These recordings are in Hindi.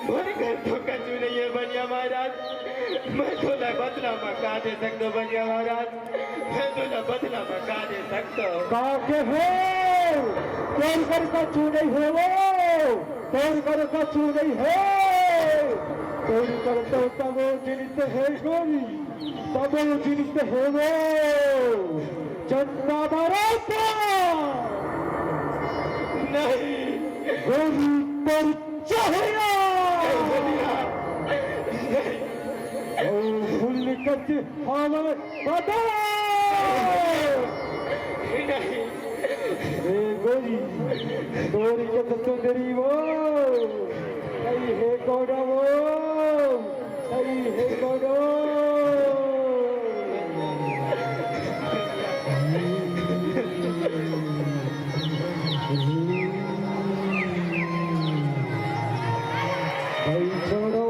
मेरे घर तो कछु नहीं है बनिया महाराज। मैं तुला बदला में का दे सकता हूँ बनिया महाराज। मैं तुला बदला में का दे सकता हूँ। काके हो तेरी घर कछु नहीं है वो, तेरी घर कछु नहीं है, तेरी घर तो तब जिनित है गोरी, तब जिनित है वो चंदा बराता नहीं गोरी पर चाहिए फुल कच हमें बता नहीं गोरी गोरी के तो सुंदरी वो कहीं है कोड़ा वो कहीं है कोड़ा भाई छोड़ो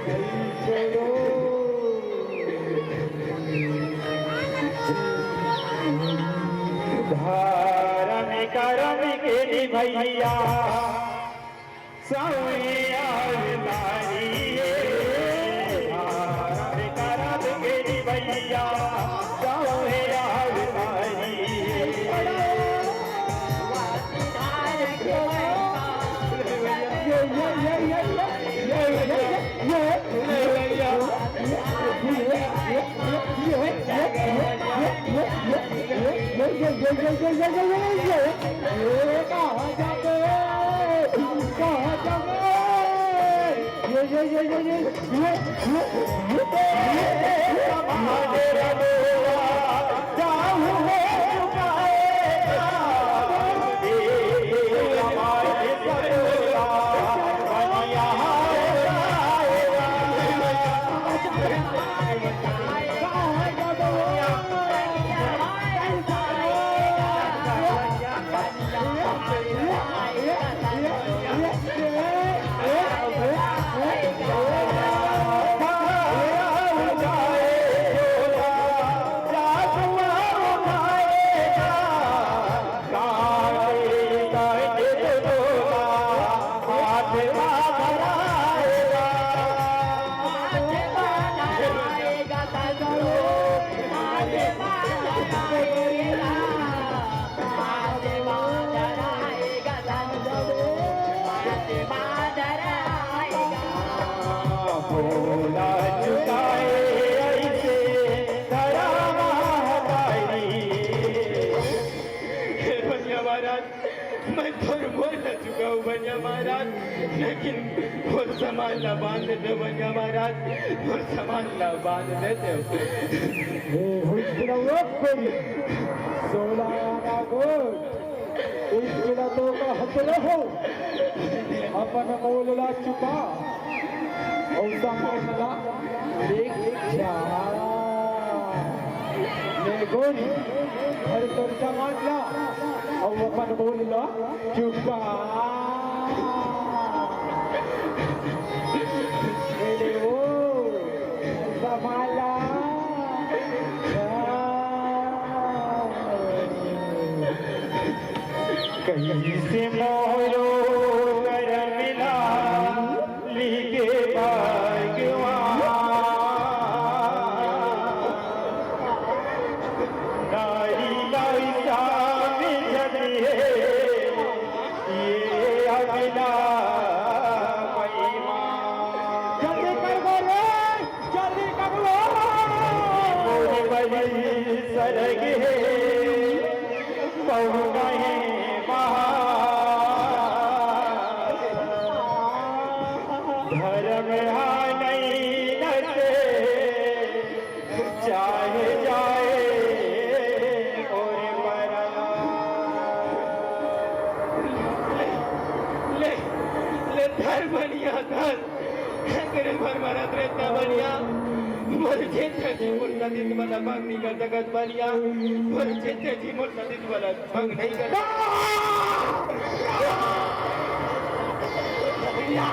भाई छोड़ो धारण करम के भैया सौया धारण करम के भैया सौया मैं तो बोल चुका हूँ बनिया महाराज, लेकिन वो सामान ला बांध देते हो बनिया महाराज, वो सामान ला बांध देते हो। तो का हतला हो अपन मोलला चुका और सामोला ले गोरी हर तोर सामान ला और अपन मोलला चुका ले वो सामाला कहीं से मोरो कर मिला लिखे भाग्यवान नारी नारी साबित है ये अगला महिमा। जल्दी कर गो रे जल्दी कर लो मोरे बड़ी सरग है पहुँचा है धर्म नहीं नचे चाहे जाए और मरा ले धर बनिया धर करे भर मरा रहता बनिया मोर चेते मुर्ता दिन मला भाग नहीं कर सकत बनिया मोर चेते मुर्ता दिन मला भाग नहीं कर नहीं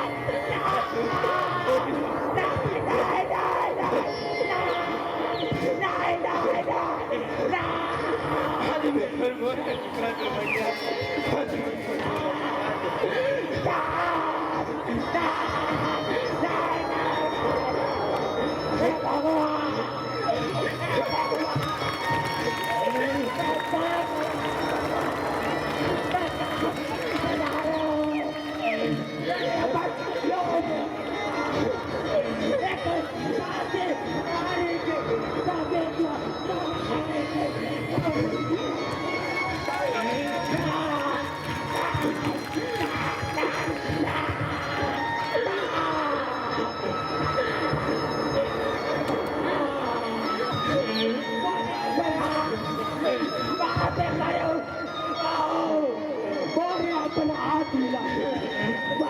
दिला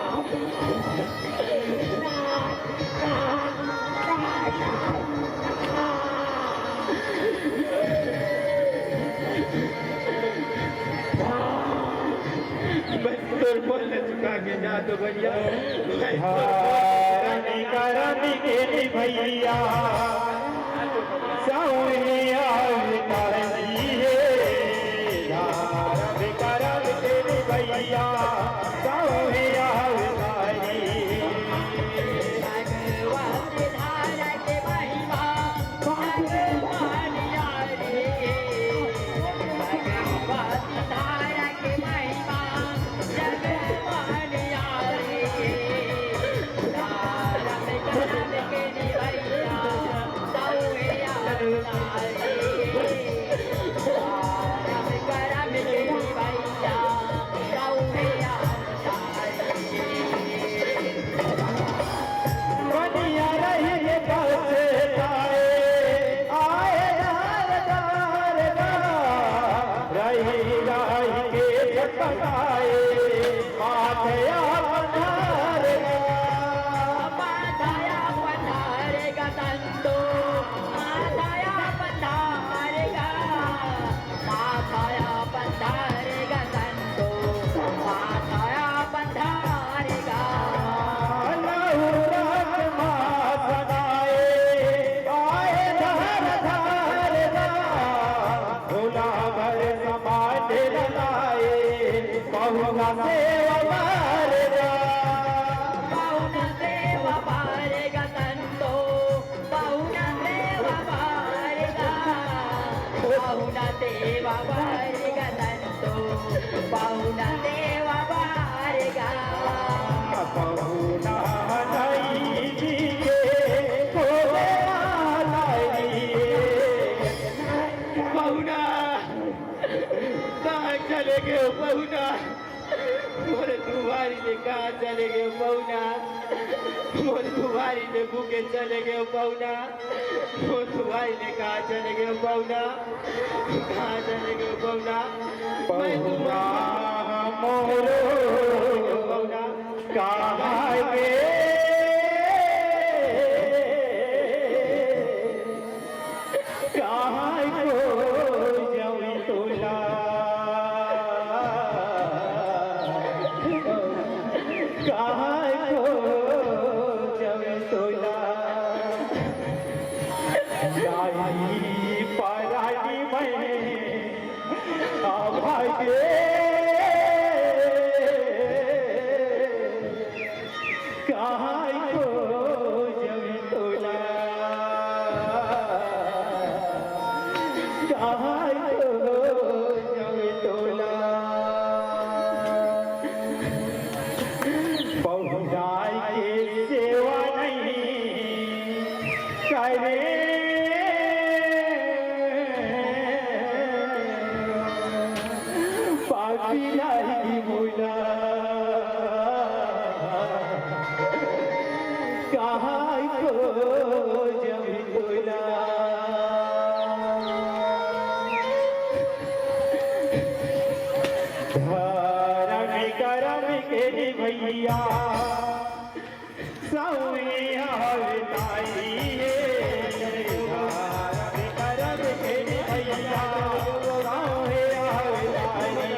बस तोर बोलने चुका के जा तो बढ़िया रानी करनी के भैया सौनिया विकारी है रानी करनी के भैया सौनिया विकारी बनिया रही बस आए दार रही रही के छटपटाए माथे बहुना सेवा मारेगा बहुना नहीं दिए खोले पहुना कहाँ चले गए पहुना मोरे दुआरी ने कहाँ चले गए पहुना मोरे दुआरी ने भूखे चले गए पहुना मोरे दुआरी ने कहाँ चले गए पहुना कहाँ चले गए पहुना मैं बहुना मोरो पहुना कहाँ गए कहाँ को जाऊँ तोला कहाँ को जाऊँ तोला जाई पराई में भागे कहाँ को जाऊँ तोला कहाँ को जाऊँ तोला बहुराई के सेवा नहीं करे पापी नहीं बोला कहाँ को जब बोला धर्म करम के भैया सौया विताई धर्म करम के भैया सौया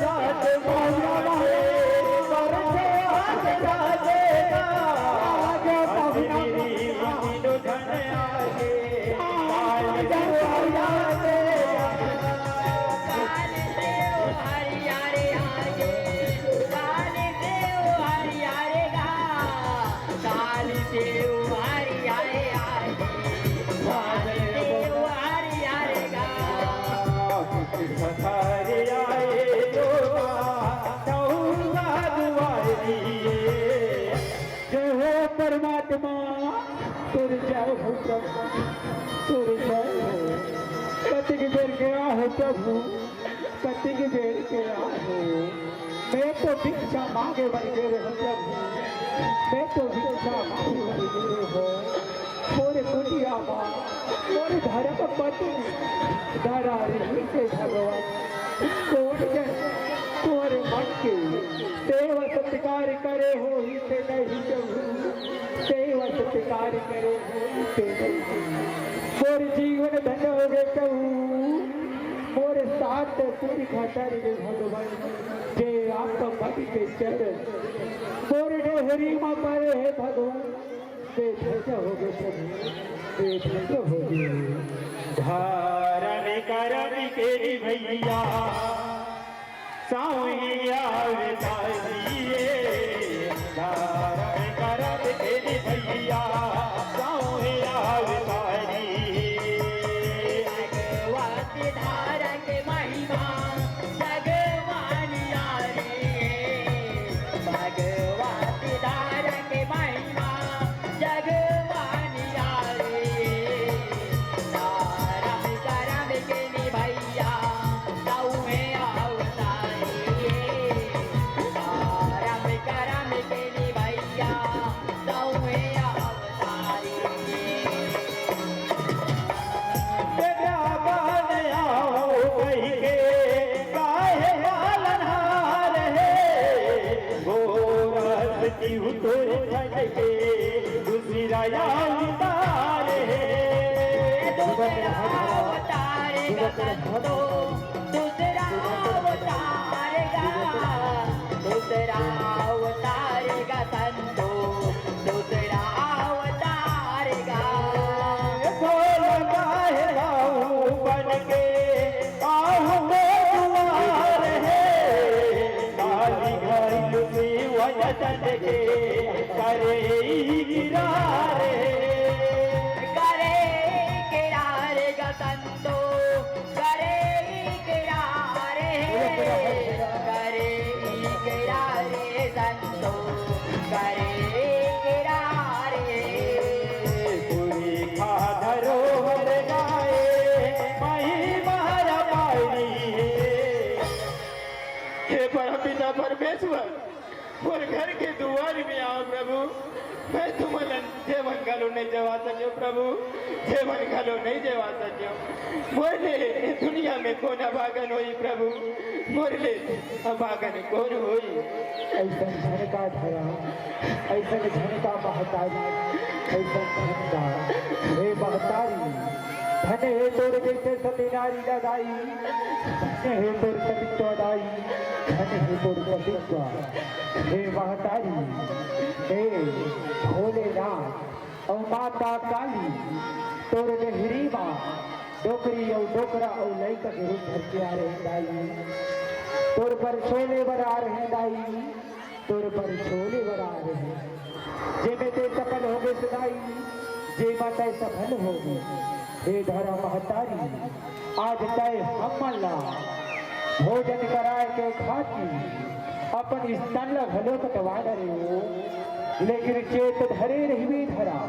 रात तोरे जय हो कतिक बेर गया हो प्रभु कतिक बेर गया हो मैं तो भिक्षा मांगे बन गए हो प्रभु मैं तो भिक्षा मांगे बन गए हो मोरे कुटिया माँ मोरे धर्म पति धरा रही से भगवान कौन जन तुम्हारे मन के सेवा सत्कार करे हो ही से नहीं प्रभु सेवा सत्कार करे हो ही से नहीं मोरे जीवन धन हो गए प्रभु मोरे साथ पूरी खातर भगवान जे आप पति के चरण मोरे डेहरी माँ परे है भगवान बेधज हो गए प्रभु बेधज हो गए धारण करम के भैया सावैया बताइए धारण करम के भैया सावैया बताइए भगवती धारा के महिमा भगवान यारे भगवती धारा के महिमा भगवान यारे धारम करम के निभैया सौहे अवतारी धारम करम के निभैया सौहे अवतारी दूसरी राया उतारे दूसरा अवतारेगा संतो दूसरा अवतारेगा दूसरा अवतारेगा संतो दूसरा अवतारेगा बोल गाहे राहू बन के आहू दुआर है काली घायल में वजन के करे गिरारे करे किरारेगा संतो करे किरारे करे किरारे संतो करे किरारे पूरी खाधरो हर गाए मही महारा पाई हे परमपिता परमेश्वर और घर के द्वार में आओ प्रभु मैं तुम्हारा जेवन घालो नहीं जवा सक्यो प्रभु जेवन घालो नहीं जवा सक्यो मोरले दुनिया में कौन अभागन होई प्रभु मोरले अभागन कौन होई ऐसा झनका धरा ऐसा झनका महतारी ऐसा झनका हे महतारी धन हे तोर जैसे सती नारी लगाई धन हे तोर सतीत्व दाई धन हे तोर सतीत्व हे महतारी हे भोलेनाथ और माता काली तोर नेहरी माँ डोकरी और डोकरा और लैका के रूप धर के आ रहे दाई तोर पर छोले बना रहे दाई तोर पर छोले बना रहे जे में ते सफल हो गए सुनाई जे माता सफल हो गए हे धरा महतारी आज तय हमला भोजन कराए के खाती अपन स्तन भलो कटवा रहे हो लेकिन चेत धरे रही धरा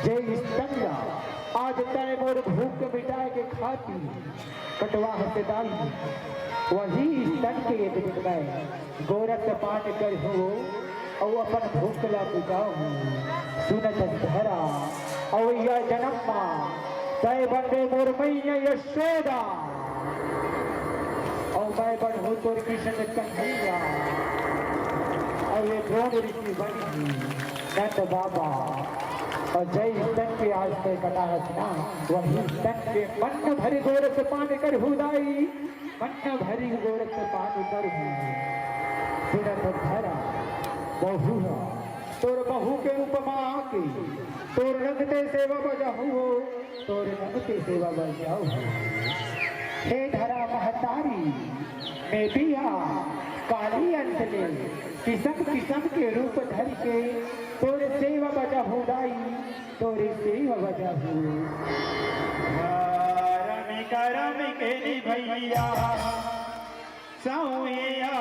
जय स्तन आज तय मोर भूख मिटाए के खाती कटवा हसदाई वही स्तन के एक दिन में गोरख पान कर हो और अपन भूख ला बुझाओ सुनत धरा और यह जन्म माँ तय बंदे मोर मैया यशोदा और मैं बढ़ो तोर कृष्ण कन्हैया और ये द्रोण ऋषि बनी नंद बाबा और जय स्तन के आज से कटा रचना वही स्तन के मन भरी गोरख पान कर हुदाई मन भरी गोरख पान कर सुरत धरा बहु तोर बहू के उपमा के तोर रंगते सेवा बजाऊ हो तोर रंगते सेवा बजाऊ हो हे धरा महतारी मैं बिया काली अंतले किस्म किस्म के रूप धर के तोरे सेवा बजा हुदाई तोरे सेवा बजा हो करम के भैया सौया